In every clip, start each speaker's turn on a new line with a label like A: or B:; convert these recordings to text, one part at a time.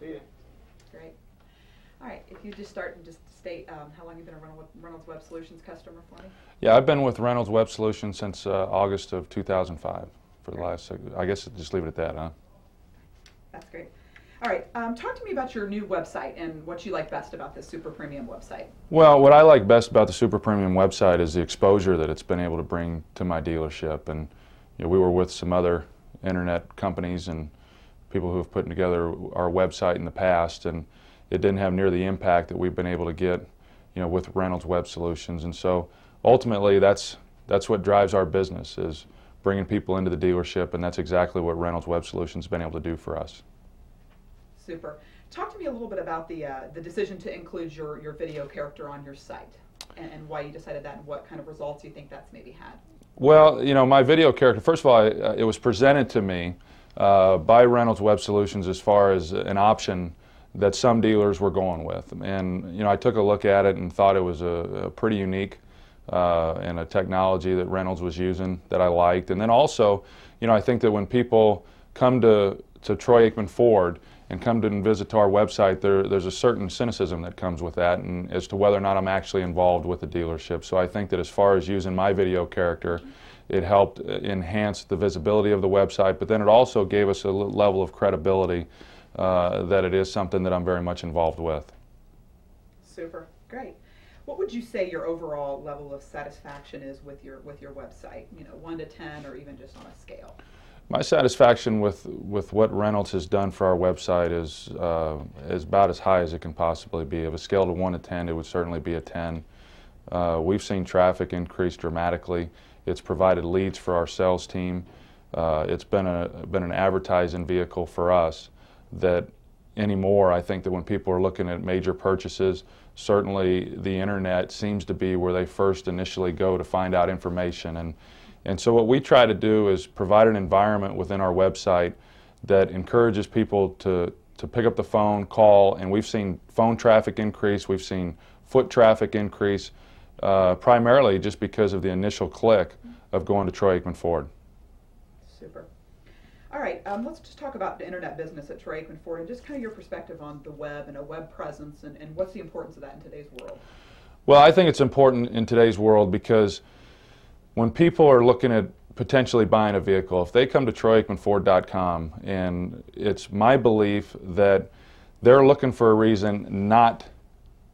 A: See you.
B: Great. All right, if you just start and just state how long you've been a Reynolds Web Solutions customer for me.
C: Yeah, I've been with Reynolds Web Solutions since August of 2005 for the last, I guess just leave it at that, huh?
B: That's great. All right, talk to me about your new website and what you like best about this super premium website.
C: Well, what I like best about the super premium website is the exposure that it's been able to bring to my dealership. And you know, we were with some other internet companies and people who have put together our website in the past, and it didn't have near the impact that we've been able to get, you know, with Reynolds Web Solutions. And so ultimately that's what drives our business, is bringing people into the dealership, and that's exactly what Reynolds Web Solutions has been able to do for us.
B: Super. Talk to me a little bit about the decision to include your video character on your site, and why you decided that, and what kind of results you think that's maybe had.
C: Well, you know, my video character, first of all, it was presented to me by Reynolds Web Solutions as far as an option that some dealers were going with. And, you know, I took a look at it and thought it was a pretty unique and a technology that Reynolds was using that I liked. And then also, you know, I think that when people come to Troy Aikman Ford and come to and visit our website, there's a certain cynicism that comes with that, and as to whether or not I'm actually involved with the dealership. So I think that as far as using my video character, it helped enhance the visibility of the website, but then it also gave us a level of credibility that it is something that I'm very much involved with.
B: Super, great. What would you say your overall level of satisfaction is with your website? You know, 1 to 10, or even just on a scale.
C: My satisfaction with what Reynolds has done for our website is about as high as it can possibly be. Of a scale to 1 to 10, it would certainly be a 10. We've seen traffic increase dramatically. It's provided leads for our sales team. It's been an advertising vehicle for us that anymore, I think that when people are looking at major purchases, certainly the internet seems to be where they first initially go to find out information. And so what we try to do is provide an environment within our website that encourages people to pick up the phone, call, and we've seen phone traffic increase, we've seen foot traffic increase, primarily just because of the initial click of going to Troy Aikman Ford.
B: Super. All right, let's just talk about the internet business at Troy Aikman Ford and just kind of your perspective on the web and a web presence, and what's the importance of that in today's world?
C: Well, I think it's important in today's world because when people are looking at potentially buying a vehicle, if they come to TroyAikmanFord.com, and it's my belief that they're looking for a reason not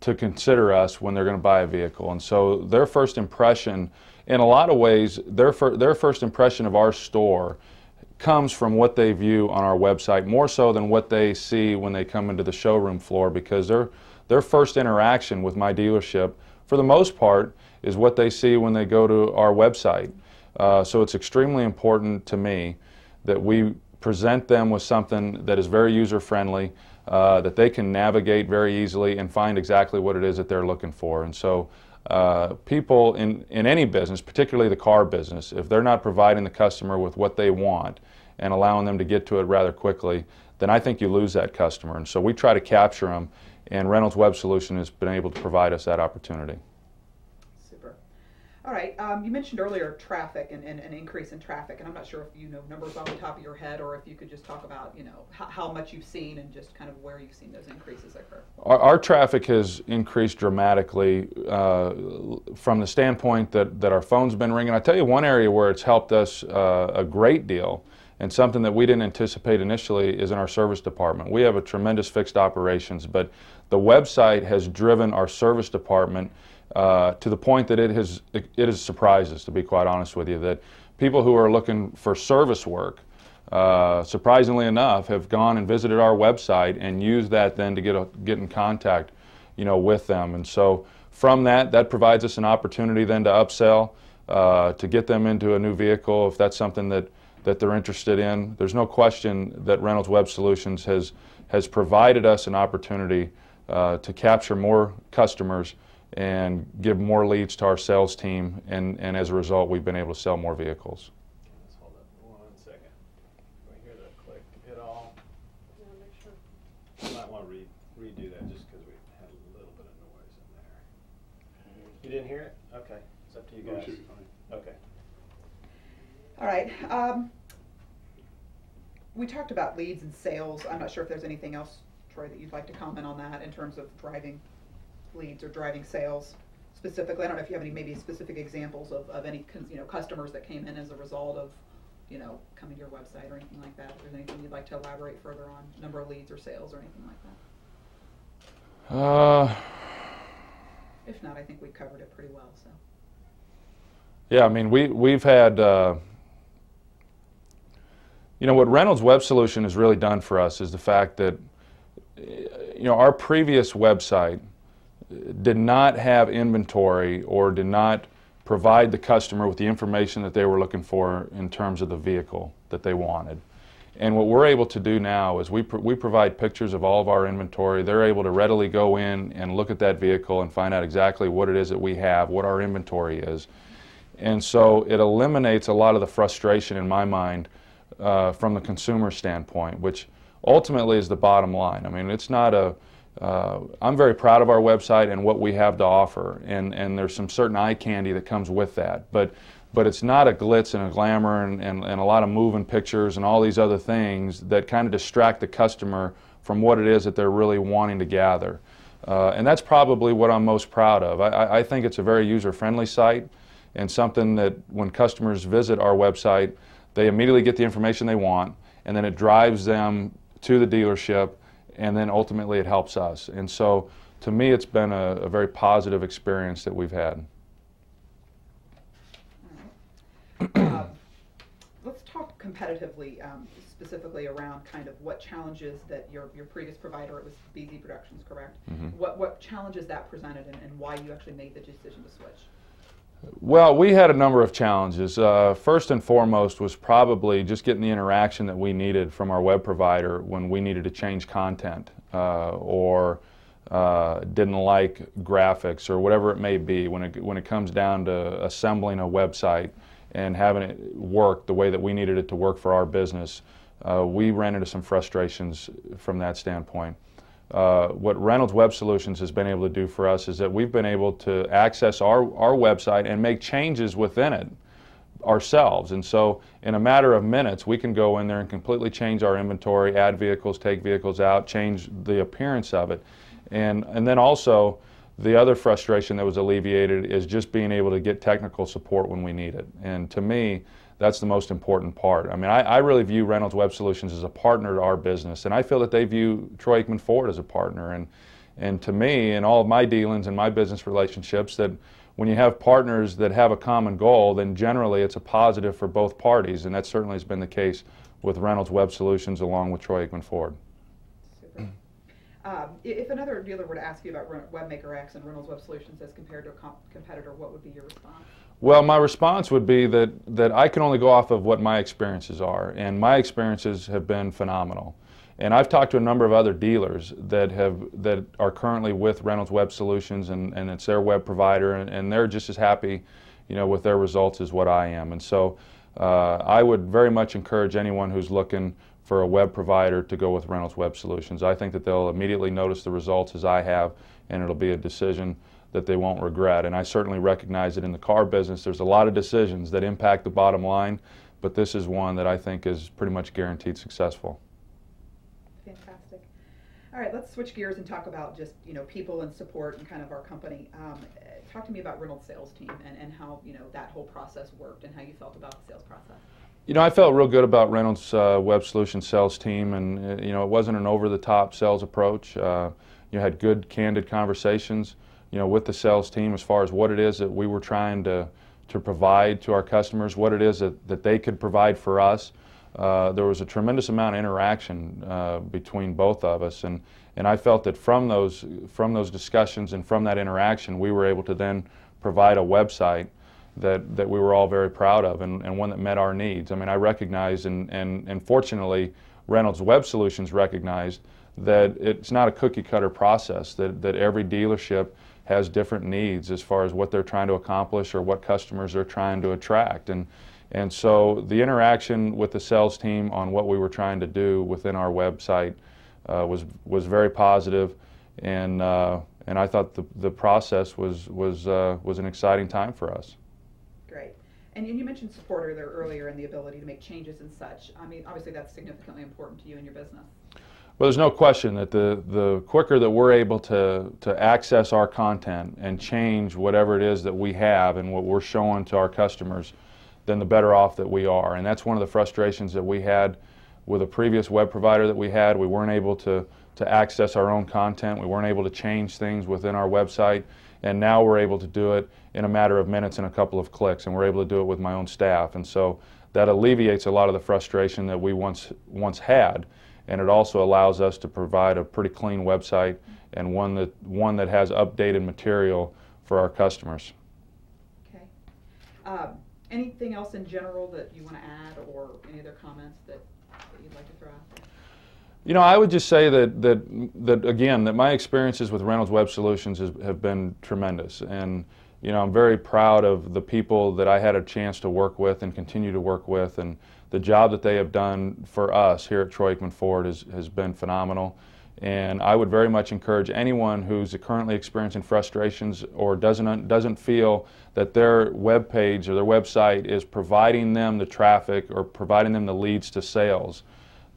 C: to consider us when they're going to buy a vehicle. And so their first impression, in a lot of ways, their first impression of our store comes from what they view on our website, more so than what they see when they come into the showroom floor, because their first interaction with my dealership, for the most part, is what they see when they go to our website. So it's extremely important to me that we present them with something that is very user-friendly, that they can navigate very easily and find exactly what it is that they're looking for. And so people in any business, particularly the car business, if they're not providing the customer with what they want and allowing them to get to it rather quickly, then I think you lose that customer. And so we try to capture them, and Reynolds Web Solution has been able to provide us that opportunity.
B: Super. All right, you mentioned earlier traffic and an increase in traffic, and I'm not sure if you know numbers off the top of your head, or if you could just talk about, you know, how much you've seen and just kind of where you've seen those increases occur.
C: Our traffic has increased dramatically from the standpoint that our phone's been ringing. I tell you one area where it's helped us a great deal, and something that we didn't anticipate initially, is in our service department. We have a tremendous fixed operations, but the website has driven our service department to the point that it has surprised us, to be quite honest with you, that people who are looking for service work, surprisingly enough, have gone and visited our website and used that then to get in contact, you know, with them. And so from that provides us an opportunity then to upsell, to get them into a new vehicle if that's something that they're interested in. There's no question that Reynolds Web Solutions has provided us an opportunity to capture more customers and give more leads to our sales team, and as a result, we've been able to sell more vehicles.
A: Let's hold up 1 second. Can we hear that click at all?
D: Yeah, make sure.
A: You might want to redo that just because we had a little bit of noise in there. You didn't hear it? Okay. It's up to you guys. Okay.
B: All right. We talked about leads and sales. I'm not sure if there's anything else Troy, that you'd like to comment on that in terms of driving leads or driving sales specifically? I don't know if you have any maybe specific examples of any customers that came in as a result of coming to your website or anything like that. If there's anything you'd like to elaborate further on, number of leads or sales or anything like that. If not, I think we covered it pretty well. So.
C: Yeah, I mean we've had what Reynolds Web Solution has really done for us is the fact that our previous website did not have inventory or did not provide the customer with the information that they were looking for in terms of the vehicle that they wanted. And what we're able to do now is we provide pictures of all of our inventory. They're able to readily go in and look at that vehicle and find out exactly what it is that we have, what our inventory is. And so it eliminates a lot of the frustration in my mind from the consumer standpoint, which ultimately is the bottom line. I mean, it's not I'm very proud of our website and what we have to offer, and there's some certain eye candy that comes with that. But it's not a glitz and a glamour and a lot of moving pictures and all these other things that kind of distract the customer from what it is that they're really wanting to gather. And that's probably what I'm most proud of. I think it's a very user-friendly site and something that when customers visit our website, they immediately get the information they want, and then it drives them to the dealership, and then ultimately it helps us. And so to me, it's been a very positive experience that we've had.
B: Let's talk competitively, specifically around kind of what challenges that your previous provider, it was BZ Productions, correct?
C: Mm-hmm.
B: What challenges that presented and why you actually made the decision to switch?
C: Well, we had a number of challenges. First and foremost was probably just getting the interaction that we needed from our web provider when we needed to change content or didn't like graphics or whatever it may be. When it comes down to assembling a website and having it work the way that we needed it to work for our business, we ran into some frustrations from that standpoint. What Reynolds Web Solutions has been able to do for us is that we've been able to access our website and make changes within it ourselves. And so in a matter of minutes, we can go in there and completely change our inventory, add vehicles, take vehicles out, change the appearance of it. And then also the other frustration that was alleviated is just being able to get technical support when we need it. And to me, that's the most important part. I mean, I really view Reynolds Web Solutions as a partner to our business, and I feel that they view Troy Aikman Ford as a partner. And to me, in all of my dealings and my business relationships, that when you have partners that have a common goal, then generally it's a positive for both parties, and that certainly has been the case with Reynolds Web Solutions along with Troy Aikman Ford.
B: Super. If another dealer were to ask you about Webmaker X and Reynolds Web Solutions as compared to a competitor, what would be your response?
C: Well, my response would be that I can only go off of what my experiences are, and my experiences have been phenomenal. And I've talked to a number of other dealers that are currently with Reynolds Web Solutions, and it's their web provider, and they're just as happy, with their results as what I am. And so I would very much encourage anyone who's looking for a web provider to go with Reynolds Web Solutions. I think that they'll immediately notice the results as I have, and it'll be a decision that they won't regret. And I certainly recognize that in the car business there's a lot of decisions that impact the bottom line, but this is one that I think is pretty much guaranteed successful.
B: Fantastic. All right, let's switch gears and talk about just people and support and kind of our company. Talk to me about Reynolds sales team and how that whole process worked and how you felt about the sales process.
C: I felt real good about Reynolds Web Solutions sales team, and it wasn't an over-the-top sales approach. You had good, candid conversations with the sales team as far as what it is that we were trying to provide to our customers, what it is that they could provide for us. There was a tremendous amount of interaction between both of us, and I felt that from those discussions and from that interaction, we were able to then provide a website that we were all very proud of, and one that met our needs. I mean, I recognized, and fortunately, Reynolds Web Solutions recognized that it's not a cookie-cutter process, that every dealership has different needs as far as what they're trying to accomplish or what customers they're trying to attract. And so the interaction with the sales team on what we were trying to do within our website was very positive, and I thought the process was an exciting time for us.
B: Great. And you mentioned support earlier and the ability to make changes and such. I mean, obviously that's significantly important to you and your business.
C: Well, there's no question that the quicker that we're able to access our content and change whatever it is that we have and what we're showing to our customers, then the better off that we are. And that's one of the frustrations that we had with a previous web provider that we had. We weren't able to access our own content. We weren't able to change things within our website. And now we're able to do it in a matter of minutes and a couple of clicks. And we're able to do it with my own staff. And so that alleviates a lot of the frustration that we once had. And it also allows us to provide a pretty clean website and one that has updated material for our customers.
B: Okay. Anything else in general that you want to add, or any other comments that you'd like to throw out there?
C: You know, I would just say that again, that my experiences with Reynolds Web Solutions have been tremendous. And you know, I'm very proud of the people that I had a chance to work with and continue to work with, and the job that they have done for us here at Troy Aikman Ford has been phenomenal. And I would very much encourage anyone who's currently experiencing frustrations or doesn't feel that their web page or their website is providing them the traffic or providing them the leads to sales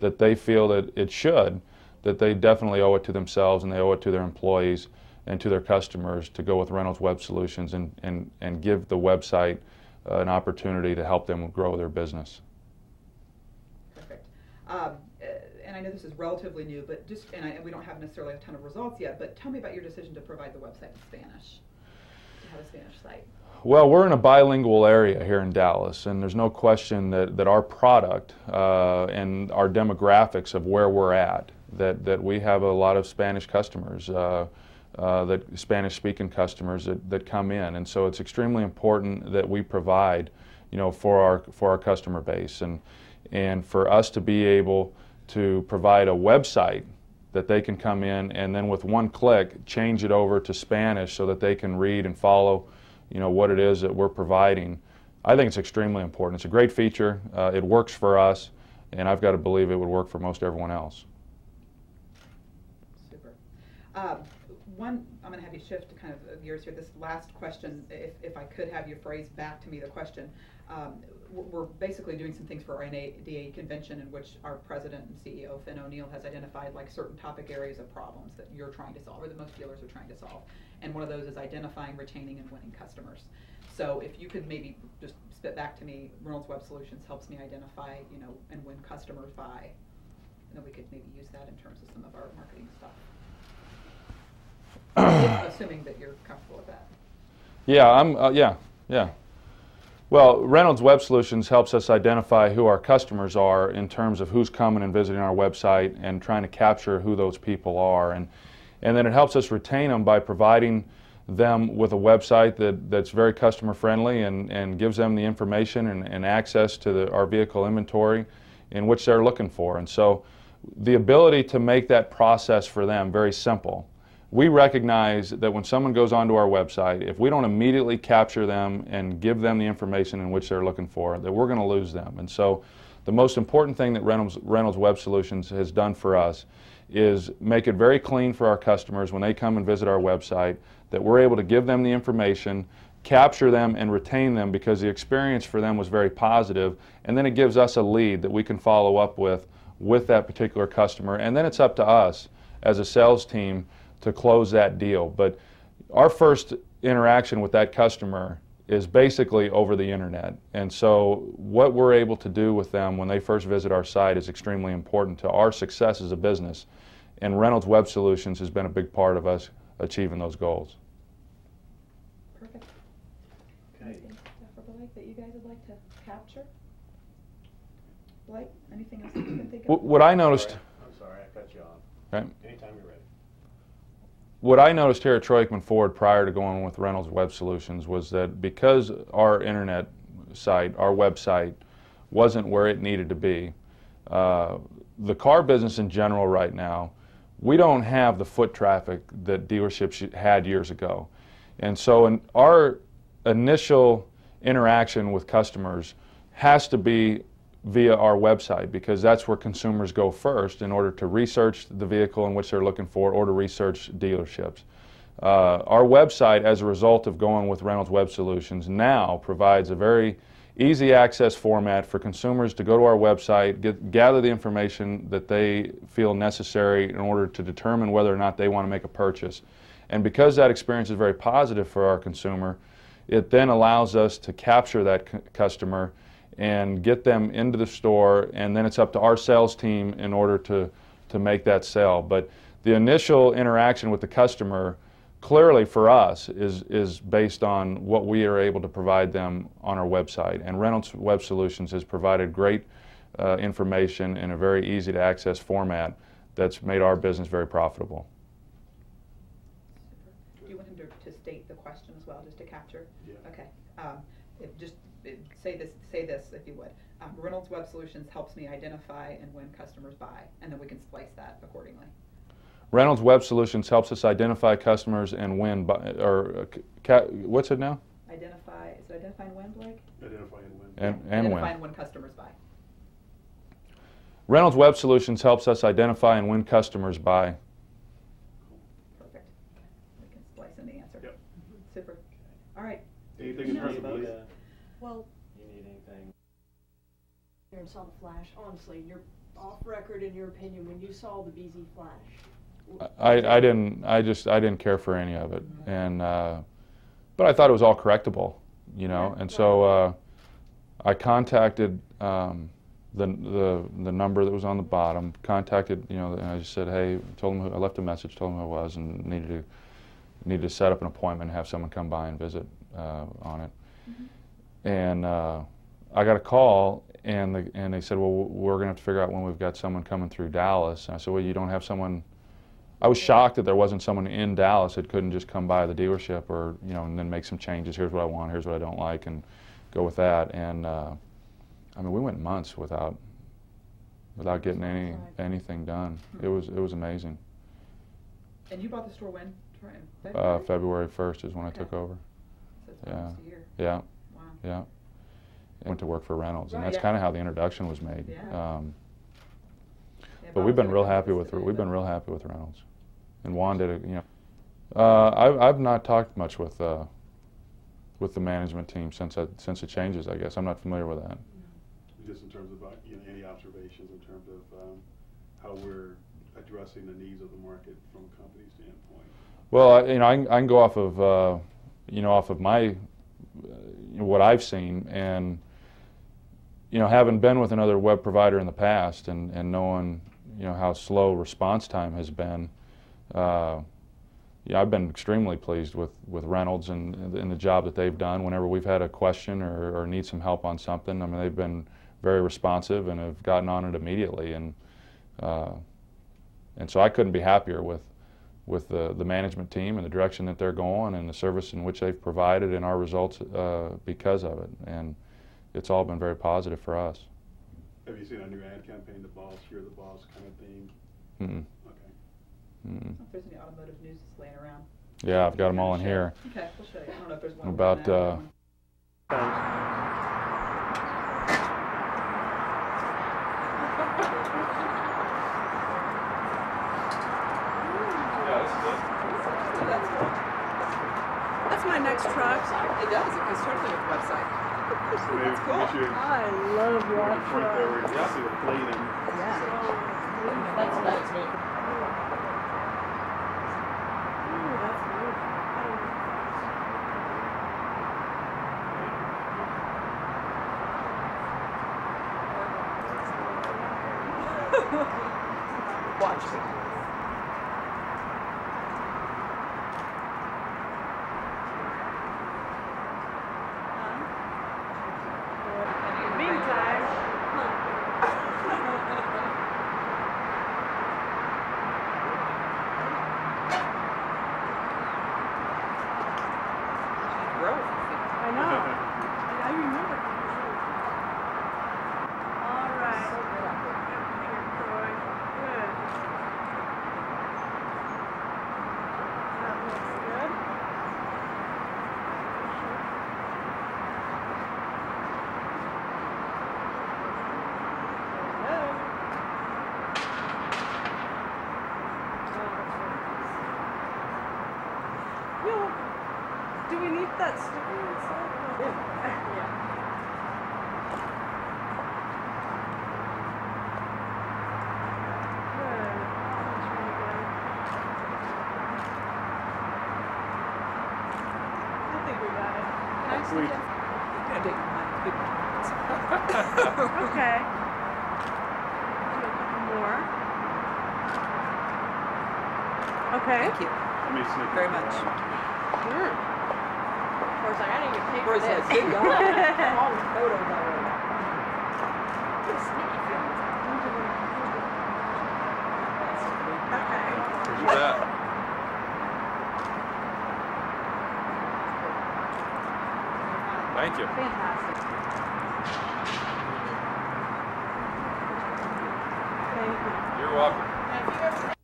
C: that they feel that it should, that they definitely owe it to themselves and they owe it to their employees and to their customers to go with Reynolds Web Solutions and give the website an opportunity to help them grow their business.
B: Perfect. And I know this is relatively new, but and we don't have necessarily a ton of results yet, but tell me about your decision to provide the website in Spanish, to have a Spanish site.
C: Well, we're in a bilingual area here in Dallas, and there's no question that our product and our demographics of where we're at, that we have a lot of Spanish customers, that Spanish-speaking customers that come in, and so it's extremely important that we provide, you know, for our customer base, and for us to be able to provide a website that they can come in and then with one click change it over to Spanish so that they can read and follow, you know, what it is that we're providing. I think it's extremely important. It's a great feature. It works for us, and I've got to believe it would work for most everyone else.
B: Super. I'm going to have you shift to kind of gears here. This last question, if I could have you phrase back to me the question. We're basically doing some things for our NADA convention in which our president and CEO, Finn O'Neill, has identified like certain topic areas of problems that you're trying to solve or that most dealers are trying to solve. And one of those is identifying, retaining, and winning customers. So if you could maybe just spit back to me, Reynolds Web Solutions helps me identify, you know, and win customers by, and then we could maybe use that in terms of some of our marketing stuff. Assuming that you're comfortable with that.
C: Yeah, yeah. Well, Reynolds Web Solutions helps us identify who our customers are in terms of who's coming and visiting our website and trying to capture who those people are. And then it helps us retain them by providing them with a website that's very customer friendly and gives them the information and access to our vehicle inventory in which they're looking for. And so the ability to make that process for them very simple. We recognize that when someone goes onto our website, if we don't immediately capture them and give them the information in which they're looking for, that we're going to lose them. And so the most important thing that Reynolds Web Solutions has done for us is make it very clean for our customers when they come and visit our website, that we're able to give them the information, capture them, and retain them because the experience for them was very positive, and then it gives us a lead that we can follow up with that particular customer, and then it's up to us as a sales team to close that deal. But our first interaction with that customer is basically over the internet. And so what we're able to do with them when they first visit our site is extremely important to our success as a business. And Reynolds Web Solutions has been a big part of us achieving those goals.
B: Perfect.
A: Okay.
B: Anything for Blake that you guys would like to capture? Blake, anything else that you can think of?
C: What I noticed...
A: I'm sorry, I cut you off.
C: Right.
A: Anytime you're ready.
C: What I noticed here at Troy Aikman Ford prior to going with Reynolds Web Solutions was that because our internet site, our website, wasn't where it needed to be, the car business in general right now, we don't have the foot traffic that dealerships had years ago. And so in our initial interaction with customers has to be via our website, because that's where consumers go first in order to research the vehicle in which they're looking for or to research dealerships. Our website, as a result of going with Reynolds Web Solutions, now provides a very easy access format for consumers to go to our website, gather the information that they feel necessary in order to determine whether or not they want to make a purchase. And because that experience is very positive for our consumer, it then allows us to capture that customer and get them into the store, and then it's up to our sales team in order to make that sale. But the initial interaction with the customer, clearly for us, is based on what we are able to provide them on our website. And Reynolds Web Solutions has provided great information in a very easy to access format that's made our business very profitable.
B: Do you want him to state the question as well, just to capture?
A: Yeah.
B: Okay. Say this if you would. Reynolds Web Solutions helps me identify and when customers buy, and then we can splice that accordingly.
C: Reynolds Web Solutions helps us identify customers and when, what's it now?
B: Identify, is it identify and when, Blake?
A: Identify and when.
C: And
B: identify
C: when.
B: and when customers buy.
C: Reynolds Web Solutions helps us identify and when customers buy.
B: Perfect. We can splice in the answer.
A: Yep.
B: Super. All right.
A: Anything in terms of those?
D: Well,
A: You need anything?
D: and saw the flash, honestly, you're off record in your opinion when you saw the BZ flash.
C: I didn't care for any of it, and but I thought it was all correctable, you know,
D: Yeah,
C: and so I contacted the number that was on the bottom. Contacted, you know, and I just said, hey, told them I left a message, told them who I was, and needed to set up an appointment and have someone come by and visit on it.
B: Mm-hmm.
C: And I got a call, and they said, well, we're going to have to figure out when we've got someone coming through Dallas. And I said, well, you don't have someone. I was shocked that there wasn't someone in Dallas that couldn't just come by the dealership, or, you know, and then make some changes. Here's what I want, here's what I don't like, and go with that. And I mean, we went months without getting anything done. It was amazing.
B: And you bought the store when?
C: February 1st is when I took over.
B: So it's almost a year.
C: Yeah.
B: Wow.
C: Yeah. I went to work for Reynolds, and
B: Right.
C: that's kind of how the introduction was made.
B: Yeah.
C: But we've been real happy with Reynolds, and Juan did it. You know, I've not talked much with the management team since the changes. I guess I'm not familiar with that.
E: Just in terms of any observations in terms of how we're addressing the needs of the market from a company standpoint.
C: Well, I can go off of my what I've seen, and having been with another web provider in the past, and knowing how slow response time has been, I've been extremely pleased with Reynolds and the job that they've done. Whenever we've had a question or need some help on something, I mean, they've been very responsive and have gotten on it immediately, and so I couldn't be happier with the management team and the direction that they're going and the service in which they've provided and our results because of it. And it's all been very positive for us.
E: Have you seen our new ad campaign, the boss, you're the boss kind of theme?
C: Mm-mm.
E: Okay.
C: Mm-mm.
B: I don't know if there's any automotive news that's laying around.
C: Yeah, I've got them all in here.
B: Okay, we'll show you. I don't know if there's one
C: About,
B: around
F: That's my next truck.
B: It does. It goes directly with the website.
E: So maybe
B: That's cool.
E: get you
F: I love
E: point
F: that
E: point
F: truck.
E: there where you can see the plate and
B: That's me.
F: Ooh, that's beautiful.
B: Watch me.
F: Meantime, I know. I remember. All right. Here, Troy. Good. That looks good. Hello. Do we need that sticker inside? Yeah.
E: Sweet.
B: You're gonna take big ones.
F: Okay. Do a couple more. Okay.
B: Thank you
E: Let me sneak
B: very
E: it
B: much.
F: Mm.
D: Of course, like, I didn't get paid for
B: Bruce
D: this.
B: says, good God. All the photos already.
D: Sneaky feelings.
F: Okay.
C: You bet. Thank you.
F: Fantastic. Thank you.
C: You're welcome.
D: Now, if you ever